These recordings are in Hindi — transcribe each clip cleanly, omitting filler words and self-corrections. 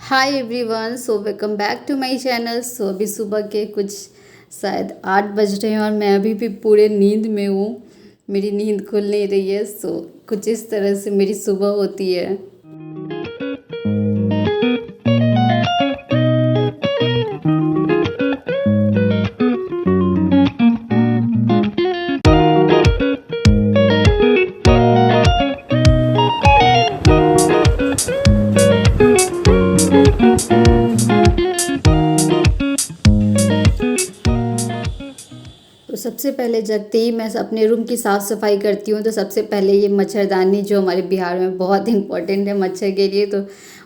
Hi everyone, so welcome back to my channel. So अभी सुबह के कुछ शायद 8 बज रहे हैं और मैं अभी भी पूरे नींद में हूँ। मेरी नींद खुल नहीं रही है। सो कुछ इस तरह से मेरी सुबह होती है। तो सबसे पहले जगते ही मैं अपने रूम की साफ़ सफाई करती हूँ। तो सबसे पहले ये मच्छरदानी जो हमारे बिहार में बहुत इम्पोर्टेंट है मच्छर के लिए, तो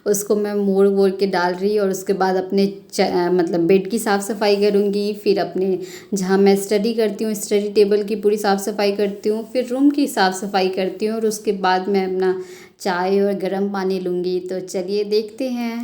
उसको मैं मोड़ मोड़ के डाल रही। और उसके बाद अपने मतलब बेड की साफ़ सफाई करूँगी। फिर अपने जहाँ मैं स्टडी करती हूँ स्टडी टेबल की पूरी साफ़ सफाई करती हूँ। फिर रूम की साफ़ सफाई करती हूँ और उसके बाद मैं अपना चाय और गर्म पानी लूँगी। तो चलिए देखते हैं।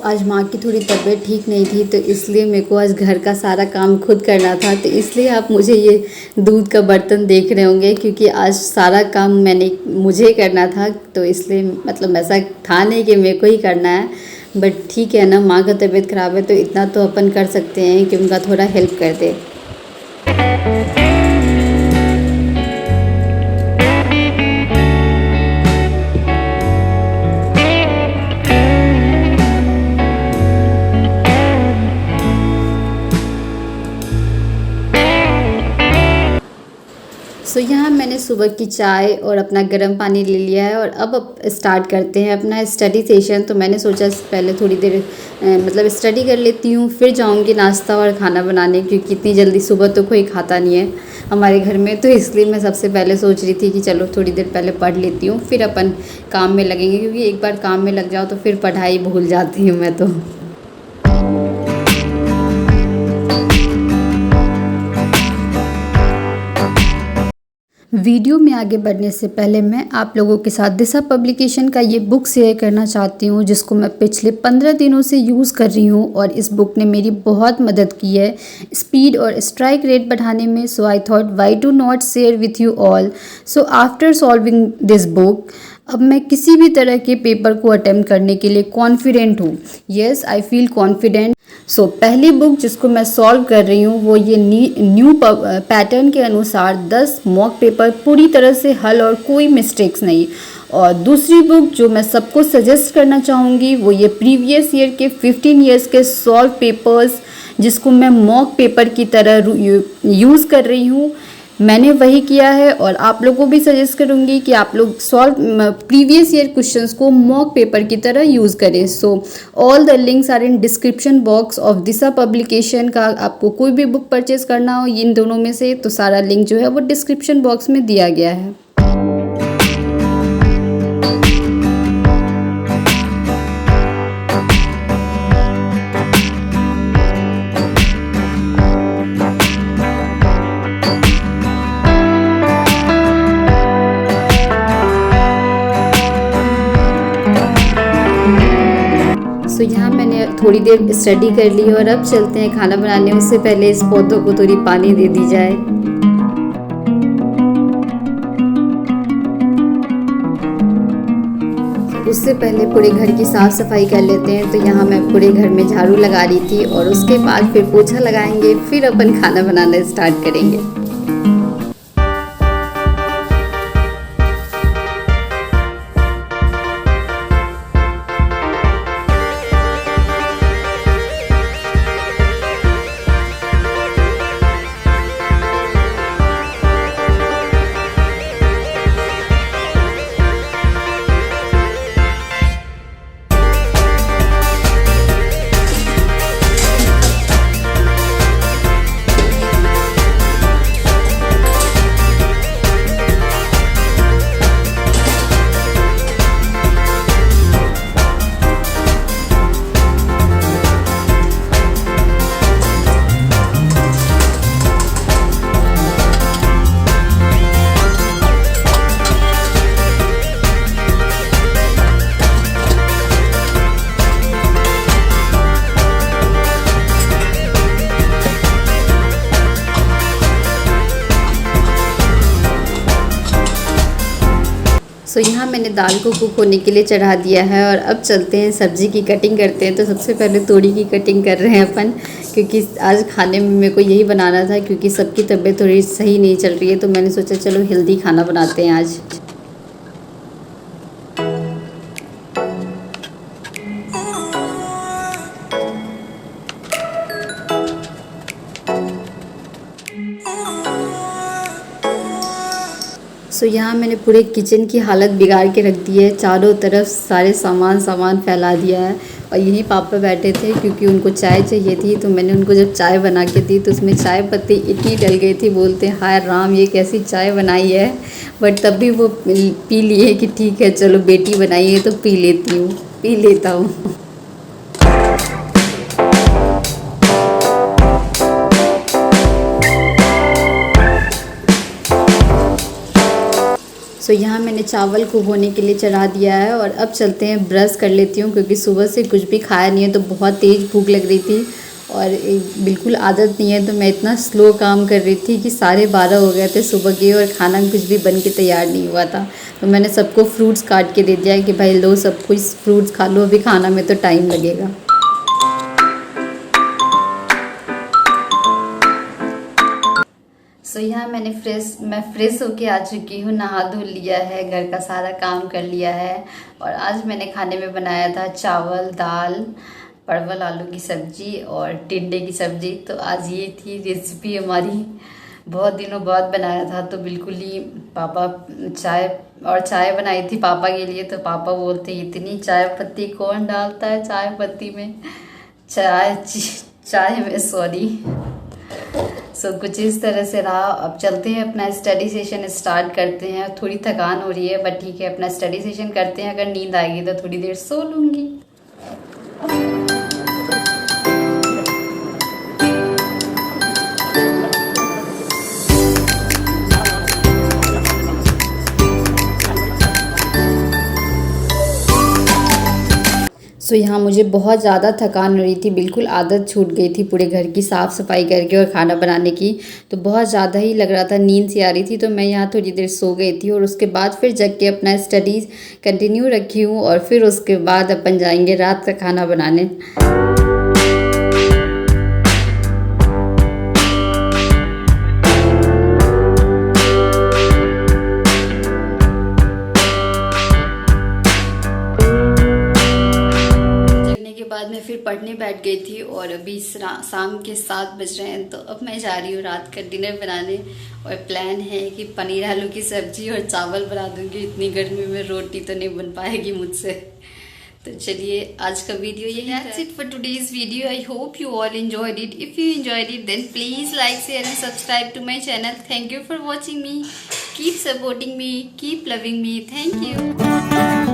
आज माँ की थोड़ी तबीयत ठीक नहीं थी, तो इसलिए मेरे को आज घर का सारा काम खुद करना था। तो इसलिए आप मुझे ये दूध का बर्तन देख रहे होंगे, क्योंकि आज सारा काम मुझे करना था। तो इसलिए मतलब ऐसा था नहीं कि मेरे को ही करना है, बट ठीक है ना, माँ का तबीयत ख़राब है तो इतना तो अपन कर सकते हैं कि उनका थोड़ा हेल्प कर दे। सो यहाँ मैंने सुबह की चाय और अपना गर्म पानी ले लिया है और अब स्टार्ट करते हैं अपना स्टडी सेशन। तो मैंने सोचा पहले थोड़ी देर मतलब स्टडी कर लेती हूँ, फिर जाऊँगी नाश्ता और खाना बनाने, क्योंकि इतनी जल्दी सुबह तो कोई खाता नहीं है हमारे घर में। तो इसलिए मैं सबसे पहले सोच रही थी कि चलो थोड़ी देर पहले पढ़ लेती हूँ, फिर अपन काम में लगेंगे, क्योंकि एक बार काम में लग जाओ तो फिर पढ़ाई भूल जाती हूँ मैं तो। वीडियो में आगे बढ़ने से पहले मैं आप लोगों के साथ दिशा पब्लिकेशन का ये बुक शेयर करना चाहती हूँ, जिसको मैं पिछले 15 दिनों से यूज़ कर रही हूँ और इस बुक ने मेरी बहुत मदद की है स्पीड और स्ट्राइक रेट बढ़ाने में। So I thought why do not share with you all. So after solving this book अब मैं किसी भी तरह के पेपर को अटेम्प्ट करने के लिए कॉन्फिडेंट हूँ। Yes, I feel confident. So पहली बुक जिसको मैं सॉल्व कर रही हूँ वो ये न्यू पैटर्न के अनुसार 10 मॉक पेपर पूरी तरह से हल और कोई मिस्टेक्स नहीं। और दूसरी बुक जो मैं सबको सजेस्ट करना चाहूँगी वो ये प्रीवियस ईयर के 15 ईयर्स के सॉल्व पेपर्स, जिसको मैं मॉक पेपर की तरह यूज़ कर रही हूँ। मैंने वही किया है और आप लोगों को भी सजेस्ट करूंगी कि आप लोग सॉल्व प्रीवियस ईयर क्वेश्चंस को मॉक पेपर की तरह यूज़ करें। So all the links are in description box of Disha publication का। आपको कोई भी बुक परचेज करना हो इन दोनों में से, तो सारा लिंक जो है वो डिस्क्रिप्शन बॉक्स में दिया गया है। सो यहाँ मैंने थोड़ी देर स्टडी कर ली और अब चलते हैं खाना बनाने। उससे पहले इस पौधों को थोड़ी पानी दे दी जाए। उससे पहले पूरे घर की साफ़ सफाई कर लेते हैं। तो यहाँ मैं पूरे घर में झाड़ू लगा रही थी और उसके बाद फिर पोछा लगाएंगे, फिर अपन खाना बनाना स्टार्ट करेंगे। सो यहाँ मैंने दाल को कुक होने के लिए चढ़ा दिया है और अब चलते हैं सब्ज़ी की कटिंग करते हैं। तो सबसे पहले तोरी की कटिंग कर रहे हैं अपन, क्योंकि आज खाने में मेरे को यही बनाना था, क्योंकि सबकी तबीयत थोड़ी सही नहीं चल रही है। तो मैंने सोचा चलो हेल्दी खाना बनाते हैं आज। सो यहाँ मैंने पूरे किचन की हालत बिगाड़ के रख दी है, चारों तरफ सारे सामान फैला दिया है। और यहीं पापा बैठे थे क्योंकि उनको चाय चाहिए थी। तो मैंने उनको जब चाय बना के दी तो उसमें चाय पत्ती इतनी डल गई थी, बोलते हैं हाय राम ये कैसी चाय बनाई है। बट तब भी वो पी लिए कि ठीक है चलो बेटी बनाई है तो पी लेता हूँ। सो यहाँ मैंने चावल को होने के लिए चढ़ा दिया है और अब चलते हैं ब्रश कर लेती हूँ, क्योंकि सुबह से कुछ भी खाया नहीं है तो बहुत तेज़ भूख लग रही थी और बिल्कुल आदत नहीं है। तो मैं इतना स्लो काम कर रही थी कि 12:30 हो गए थे सुबह के और खाना कुछ भी बन के तैयार नहीं हुआ था। तो मैंने सबको फ्रूट्स काट के दे दिया कि भाई लो सब कुछ फ्रूट्स खा लो, अभी खाना में तो टाइम लगेगा। सो यहाँ मैं फ्रेश होके आ चुकी हूँ, नहा धो लिया है, घर का सारा काम कर लिया है। और आज मैंने खाने में बनाया था चावल, दाल, परवल आलू की सब्ज़ी और टिंडे की सब्ज़ी। तो आज ये थी रेसिपी हमारी, बहुत दिनों बाद बनाया था। तो बिल्कुल ही पापा चाय बनाई थी पापा के लिए। तो पापा बोलते इतनी चाय पत्ती कौन डालता है चाय पत्ती में, चाय में सॉरी। सो कुछ इस तरह से रहा। अब चलते हैं अपना स्टडी सेशन स्टार्ट करते हैं। थोड़ी थकान हो रही है बट ठीक है, अपना स्टडी सेशन करते हैं। अगर नींद आएगी तो थोड़ी देर सो लूँगी। सो यहाँ मुझे बहुत ज़्यादा थकान हो रही थी, बिल्कुल आदत छूट गई थी पूरे घर की साफ़ सफाई करके और खाना बनाने की। तो बहुत ज़्यादा ही लग रहा था, नींद सी आ रही थी। तो मैं यहाँ थोड़ी देर सो गई थी और उसके बाद फिर जग के अपना स्टडीज़ कंटिन्यू रखी हूँ। और फिर उसके बाद अपन जाएंगे रात का खाना बनाने। बाद मैं फिर पढ़ने बैठ गई थी और अभी शाम के 7 बज रहे हैं। तो अब मैं जा रही हूँ रात का डिनर बनाने और प्लान है कि पनीर आलू की सब्जी और चावल बना दूँगी। इतनी गर्मी में रोटी तो नहीं बन पाएगी मुझसे। तो चलिए आज का वीडियो ये है। That's it for today's video. I hope you all enjoyed it. If you enjoyed it then please like, share and subscribe to my channel. Thank you for watching me. Keep supporting me. Keep loving me. Thank you.